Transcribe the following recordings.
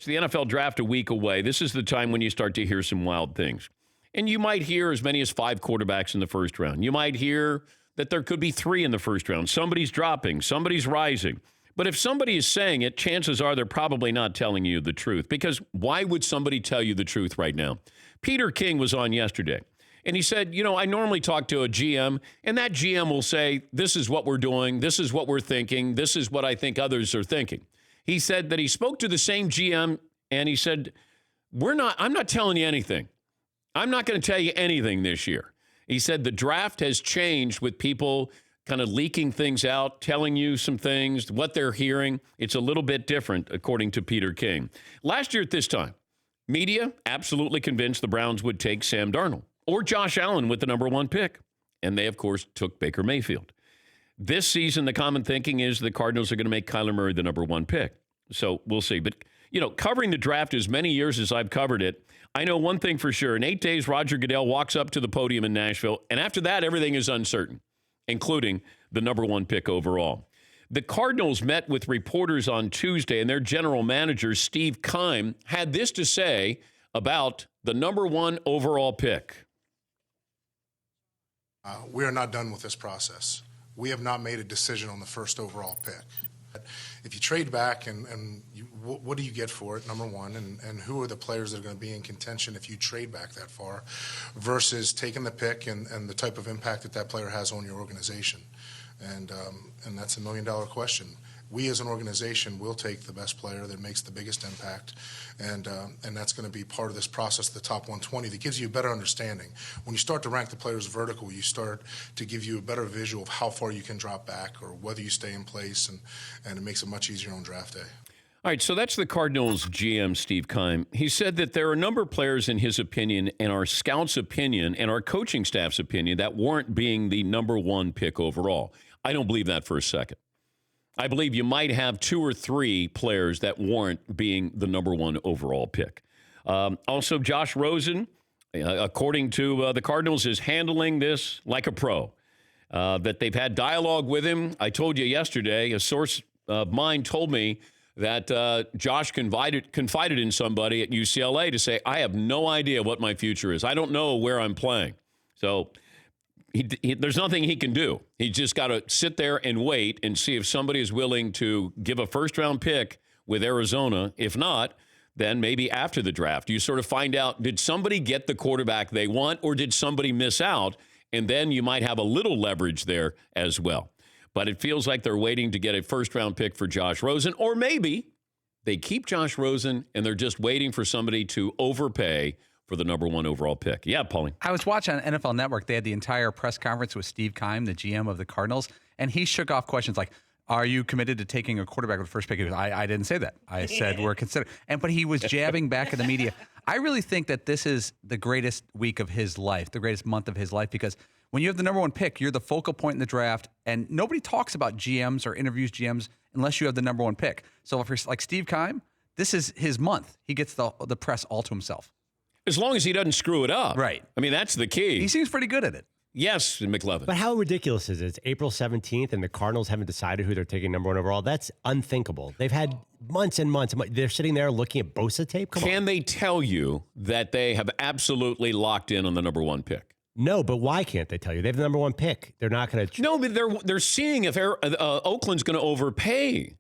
It's the NFL draft a week away. This is the time when you start to hear some wild things. And you might hear as many as 5 quarterbacks in the first round. You might hear that there could be 3 in the first round. Somebody's dropping. Somebody's rising. But if somebody is saying it, chances are they're probably not telling you the truth. Because why would somebody tell you the truth right now? Peter King was on yesterday. And he said, I normally talk to a GM, and that GM will say, this is what we're doing. This is what we're thinking. This is what I think others are thinking. He said that he spoke to the same GM, and he said, I'm not telling you anything. I'm not going to tell you anything this year. He said the draft has changed with people kind of leaking things out, telling you some things, what they're hearing. It's a little bit different, according to Peter King. Last year at this time, media absolutely convinced the Browns would take Sam Darnold or Josh Allen with the number 1 pick. And they, of course, took Baker Mayfield. This season, the common thinking is the Cardinals are going to make Kyler Murray the number 1 pick. So we'll see. But, covering the draft as many years as I've covered it, I know one thing for sure. In 8 days, Roger Goodell walks up to the podium in Nashville. And after that, everything is uncertain, including the number 1 pick overall. The Cardinals met with reporters on Tuesday, and their general manager, Steve Keim, had this to say about the number 1 overall pick. We are not done with this process. We have not made a decision on the first overall pick. If you trade back what do you get for it, number one, and who are the players that are going to be in contention if you trade back that far versus taking the pick and the type of impact that player has on your organization. And that's $1 million question. We as an organization will take the best player that makes the biggest impact, and that's going to be part of this process, the top 120, that gives you a better understanding. When you start to rank the players vertical, you start to give you a better visual of how far you can drop back or whether you stay in place, and it makes it much easier on draft day. All right, so that's the Cardinals GM, Steve Keim. He said that there are a number of players, in his opinion, and our scouts' opinion, and our coaching staff's opinion, that warrant being the number 1 pick overall. I don't believe that for a second. I believe you might have 2 or 3 players that warrant being the number 1 overall pick. Also, Josh Rosen, according to the Cardinals, is handling this like a pro. That they've had dialogue with him. I told you yesterday, a source of mine told me that Josh confided in somebody at UCLA to say, I have no idea what my future is. I don't know where I'm playing. So there's nothing he can do. He's just got to sit there and wait and see if somebody is willing to give a first-round pick with Arizona. If not, then maybe after the draft, you sort of find out, did somebody get the quarterback they want or did somebody miss out? And then you might have a little leverage there as well. But it feels like they're waiting to get a first-round pick for Josh Rosen, or maybe they keep Josh Rosen and they're just waiting for somebody to overpay for the number 1 overall pick. Yeah, Paulie. I was watching on NFL Network. They had the entire press conference with Steve Keim, the GM of the Cardinals, and he shook off questions like, are you committed to taking a quarterback with the first pick? He goes, I didn't say that. I said we're considering. But he was jabbing back at the media. I really think that this is the greatest week of his life, the greatest month of his life, because when you have the number 1 pick, you're the focal point in the draft, and nobody talks about GMs or interviews GMs unless you have the number 1 pick. So if you're like Steve Keim, this is his month. He gets the press all to himself. As long as he doesn't screw it up. Right. I mean, that's the key. He seems pretty good at it. Yes, McLevin. But how ridiculous is it? It's April 17th, and the Cardinals haven't decided who they're taking number 1 overall. That's unthinkable. They've had months and months. They're sitting there looking at Bosa tape? Can they tell you that they have absolutely locked in on the number 1 pick? No, but why can't they tell you? They have the number 1 pick. They're not going to. No, but they're seeing if Oakland's going to overpay.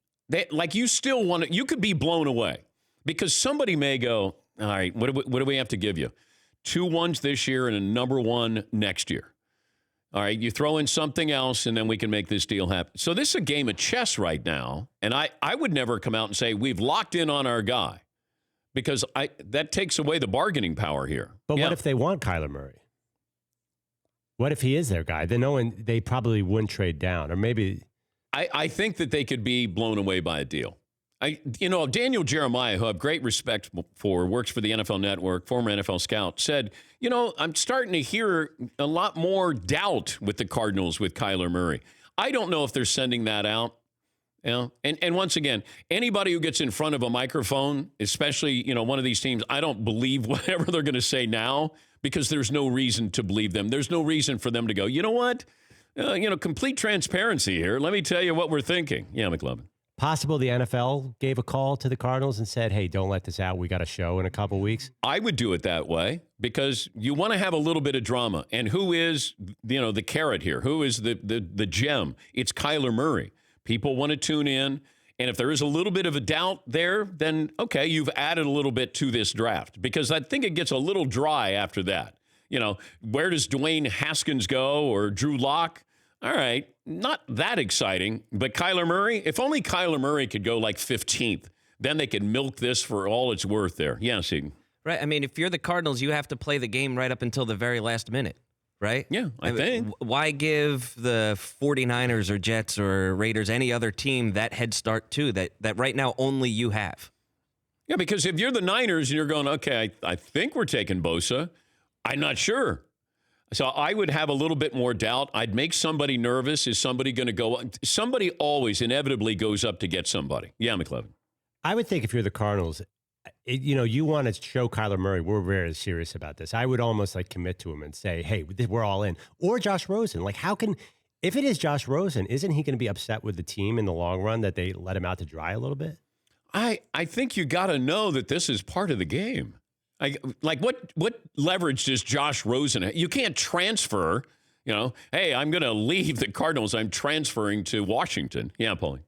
You still want to. You could be blown away because somebody may go, all right, what do we have to give you? 2 1s this year and a number 1 next year. All right, you throw in something else, and then we can make this deal happen. So this is a game of chess right now, and I would never come out and say we've locked in on our guy because that takes away the bargaining power here. But what if they want Kyler Murray? What if he is their guy? Then they probably wouldn't trade down, or maybe. I think that they could be blown away by a deal. Daniel Jeremiah, who I have great respect for, works for the NFL Network, former NFL scout, said, I'm starting to hear a lot more doubt with the Cardinals with Kyler Murray. I don't know if they're sending that out. And once again, anybody who gets in front of a microphone, especially, one of these teams, I don't believe whatever they're going to say now because there's no reason to believe them. There's no reason for them to go, you know what? Complete transparency here. Let me tell you what we're thinking. Yeah, McLovin. Possible the NFL gave a call to the Cardinals and said, hey, don't let this out. We got a show in a couple weeks. I would do it that way because you want to have a little bit of drama. And who is, the carrot here? Who is the gem? It's Kyler Murray. People want to tune in. And if there is a little bit of a doubt there, then, okay, you've added a little bit to this draft because I think it gets a little dry after that. Where does Dwayne Haskins go or Drew Lock? All right, not that exciting, but Kyler Murray, if only Kyler Murray could go like 15th, then they could milk this for all it's worth there. Yeah, Seton. Right. I mean, if you're the Cardinals, you have to play the game right up until the very last minute, right? Yeah, I think. Why give the 49ers or Jets or Raiders, any other team, that head start too, that right now only you have? Yeah, because if you're the Niners and you're going, okay, I think we're taking Bosa, I'm not sure. So I would have a little bit more doubt. I'd make somebody nervous. Is somebody going to go? Somebody always inevitably goes up to get somebody. Yeah, McLevin. I would think if you're the Cardinals, you want to show Kyler Murray, we're very serious about this. I would almost like commit to him and say, hey, we're all in. Or Josh Rosen. Like, if it is Josh Rosen, isn't he going to be upset with the team in the long run that they let him out to dry a little bit? I think you got to know that this is part of the game. Like what leverage does Josh Rosen have? You can't transfer, hey, I'm going to leave the Cardinals. I'm transferring to Washington. Yeah, Paulie.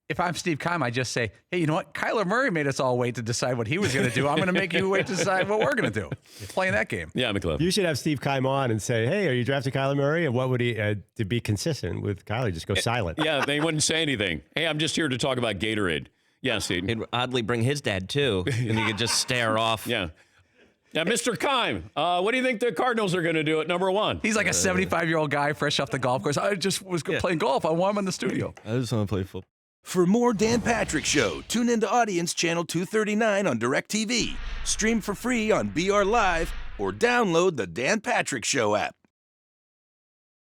If I'm Steve Keim, I just say, hey, you know what? Kyler Murray made us all wait to decide what he was going to do. I'm going to make you wait to decide what we're going to do. Playing that game. Yeah, McLevin. You should have Steve Keim on and say, hey, are you drafting Kyler Murray? And what would he, to be consistent with Kyler, just go silent. Yeah, they wouldn't say anything. Hey, I'm just here to talk about Gatorade. Yeah, Steve. He'd oddly bring his dad, too, and he could just stare off. Yeah. Yeah, Mr. Keim, what do you think the Cardinals are going to do at number one? He's like a 75-year-old guy fresh off the golf course. I just was playing golf. I want him in the studio. I just want to play football. For more Dan Patrick Show, tune into Audience Channel 239 on DirecTV. Stream for free on BR Live or download the Dan Patrick Show app.